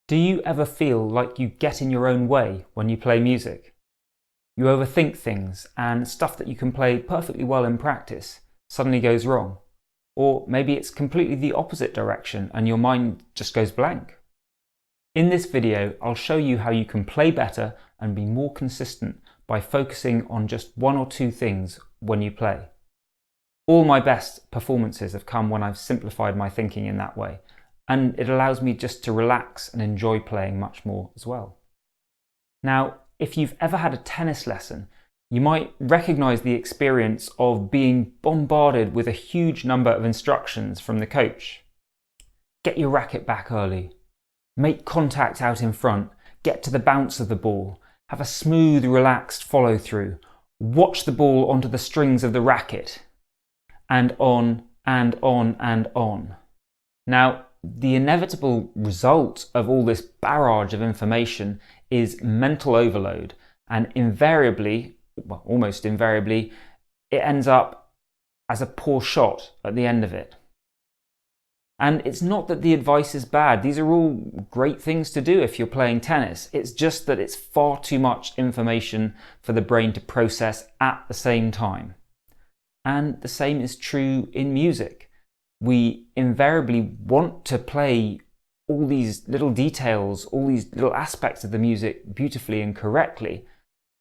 Do you ever feel like you get in your own way when you play music? You overthink things and stuff that you can play perfectly well in practice suddenly goes wrong. Or maybe it's completely the opposite direction and your mind just goes blank. In this video, I'll show you how you can play better and be more consistent by focusing on just one or two things when you play. All my best performances have come when I've simplified my thinking in that way, and it allows me just to relax and enjoy playing much more as well. Now, if you've ever had a tennis lesson, you might recognize the experience of being bombarded with a huge number of instructions from the coach. Get your racket back early, make contact out in front, get to the bounce of the ball, have a smooth, relaxed follow through, watch the ball onto the strings of the racket, and on and on and on. Now, the inevitable result of all this barrage of information is mental overload, and invariably, well, almost invariably, it ends up as a poor shot at the end of it. And it's not that the advice is bad. These are all great things to do if you're playing tennis. It's just that it's far too much information for the brain to process at the same time. And the same is true in music. We invariably want to play all these little details, all these little aspects of the music beautifully and correctly.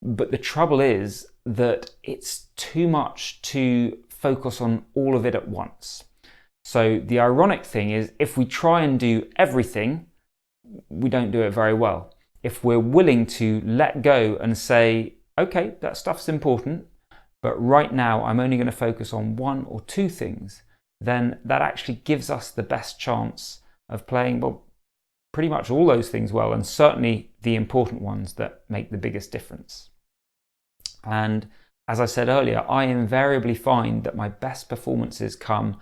But the trouble is that it's too much to focus on all of it at once. So the ironic thing is, if we try and do everything, we don't do it very well. If we're willing to let go and say, okay, that stuff's important, but right now I'm only going to focus on one or two things, then that actually gives us the best chance of playing, well, pretty much all those things well, and certainly the important ones that make the biggest difference. And as I said earlier, I invariably find that my best performances come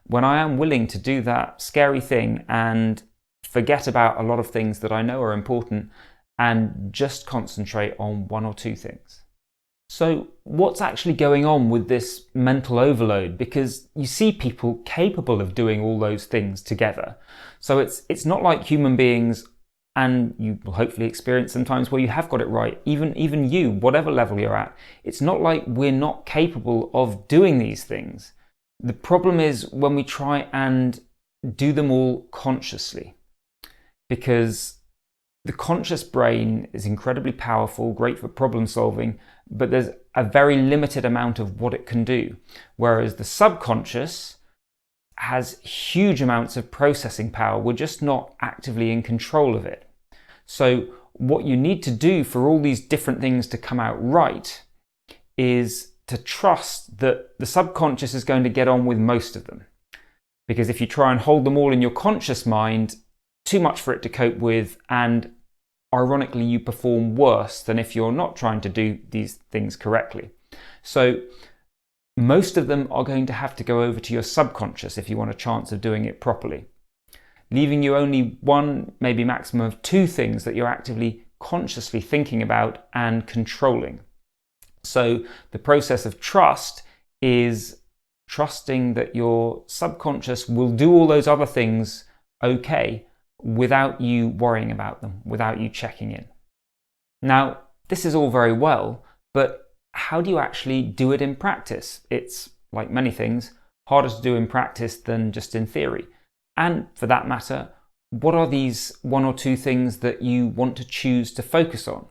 when I am willing to do that scary thing and forget about a lot of things that I know are important and just concentrate on one or two things. So what's actually going on with this mental overload? Because you see people capable of doing all those things together. So it's not like human beings, and you will hopefully experience sometimes where you have got it right, even you, whatever level you're at, it's not like we're not capable of doing these things. The problem is when we try and do them all consciously, because the conscious brain is incredibly powerful, great for problem solving, but there's a very limited amount of what it can do. Whereas the subconscious has huge amounts of processing power. We're just not actively in control of it. So what you need to do for all these different things to come out right is to trust that the subconscious is going to get on with most of them. Because if you try and hold them all in your conscious mind, too much for it to cope with, and ironically you perform worse than if you're not trying to do these things correctly. So most of them are going to have to go over to your subconscious if you want a chance of doing it properly, leaving you only one, maybe maximum of two things that you're actively consciously thinking about and controlling. So the process of trust is trusting that your subconscious will do all those other things okay without you worrying about them, without you checking in. Now, this is all very well, but how do you actually do it in practice? It's, like many things, harder to do in practice than just in theory. And for that matter, what are these one or two things that you want to choose to focus on?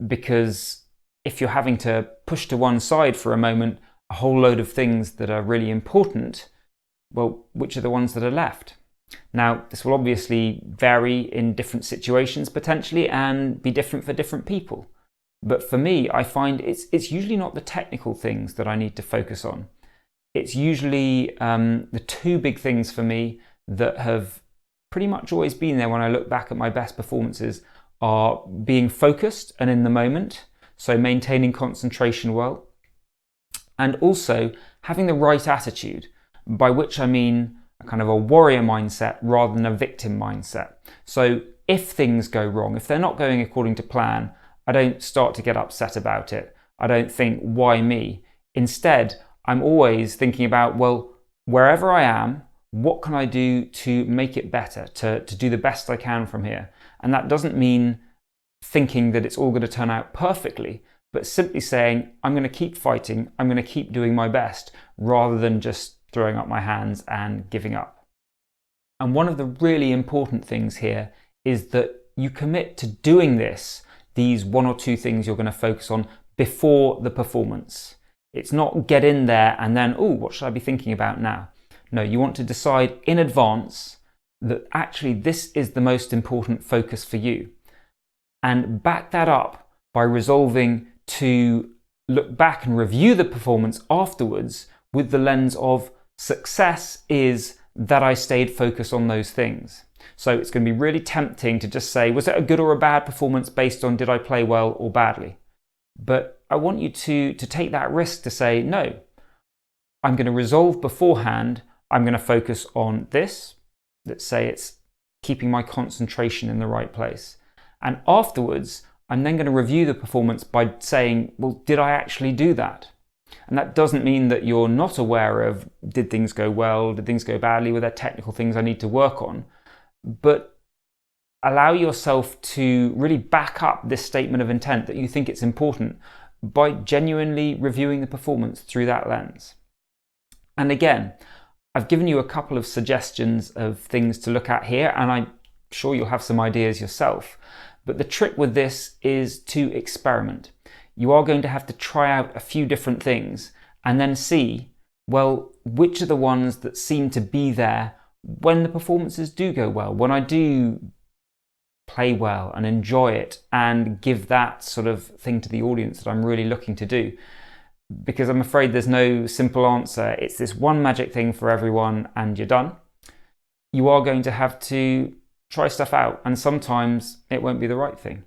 Because if you're having to push to one side for a moment a whole load of things that are really important, well, which are the ones that are left? Now, this will obviously vary in different situations potentially and be different for different people. But for me, I find it's usually not the technical things that I need to focus on. It's usually the two big things for me that have pretty much always been there when I look back at my best performances are being focused and in the moment, so maintaining concentration well, and also having the right attitude, by which I mean a kind of a warrior mindset rather than a victim mindset. So if things go wrong, if they're not going according to plan, I don't start to get upset about it. I don't think, why me? Instead, I'm always thinking about, well, wherever I am, what can I do to make it better, to do the best I can from here? And that doesn't mean thinking that it's all going to turn out perfectly, but simply saying, I'm going to keep fighting, I'm going to keep doing my best, rather than just throwing up my hands and giving up. And one of the really important things here is that you commit to doing these one or two things you're going to focus on before the performance. It's not get in there and then, oh, what should I be thinking about now? No, you want to decide in advance that actually this is the most important focus for you. And back that up by resolving to look back and review the performance afterwards with the lens of success is that I stayed focused on those things. So it's going to be really tempting to just say, was it a good or a bad performance based on did I play well or badly? But I want you to take that risk to say, no, I'm going to resolve beforehand. I'm going to focus on this. Let's say it's keeping my concentration in the right place. And afterwards, I'm then going to review the performance by saying, well, did I actually do that? And that doesn't mean that you're not aware of, did things go well? Did things go badly? Were there technical things I need to work on? But allow yourself to really back up this statement of intent that you think it's important by genuinely reviewing the performance through that lens. And again, I've given you a couple of suggestions of things to look at here, and I'm sure you'll have some ideas yourself. But the trick with this is to experiment. You are going to have to try out a few different things and then see, well, which are the ones that seem to be there when the performances do go well, when I do play well and enjoy it and give that sort of thing to the audience that I'm really looking to do. Because I'm afraid there's no simple answer. It's this one magic thing for everyone and you're done. You are going to have to try stuff out, and sometimes it won't be the right thing.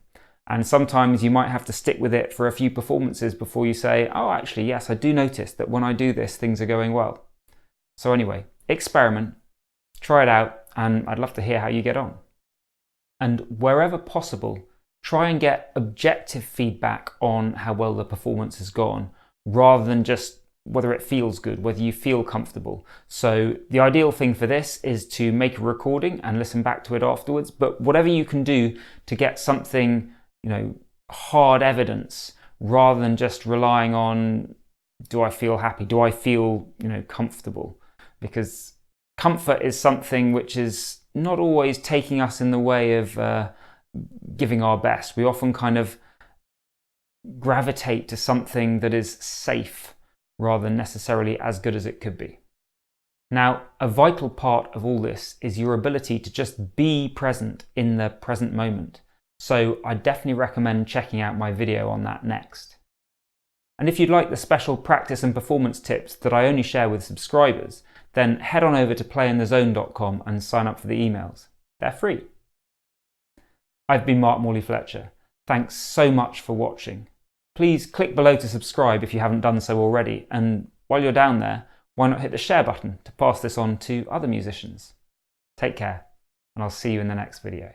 And sometimes you might have to stick with it for a few performances before you say, oh, actually, yes, I do notice that when I do this, things are going well. So anyway, experiment, try it out, and I'd love to hear how you get on. And wherever possible, try and get objective feedback on how well the performance has gone, rather than just whether it feels good, whether you feel comfortable. So the ideal thing for this is to make a recording and listen back to it afterwards. But whatever you can do to get something, hard evidence, rather than just relying on, do I feel happy? Do I feel, comfortable? Because comfort is something which is not always taking us in the way of giving our best. We often kind of gravitate to something that is safe rather than necessarily as good as it could be. Now, a vital part of all this is your ability to just be present in the present moment. So I definitely recommend checking out my video on that next. And if you'd like the special practice and performance tips that I only share with subscribers, then head on over to playinthezone.com and sign up for the emails. They're free. I've been Morley-Fletcher. Thanks so much for watching. Please click below to subscribe if you haven't done so already, and while you're down there, why not hit the share button to pass this on to other musicians? Take care, and I'll see you in the next video.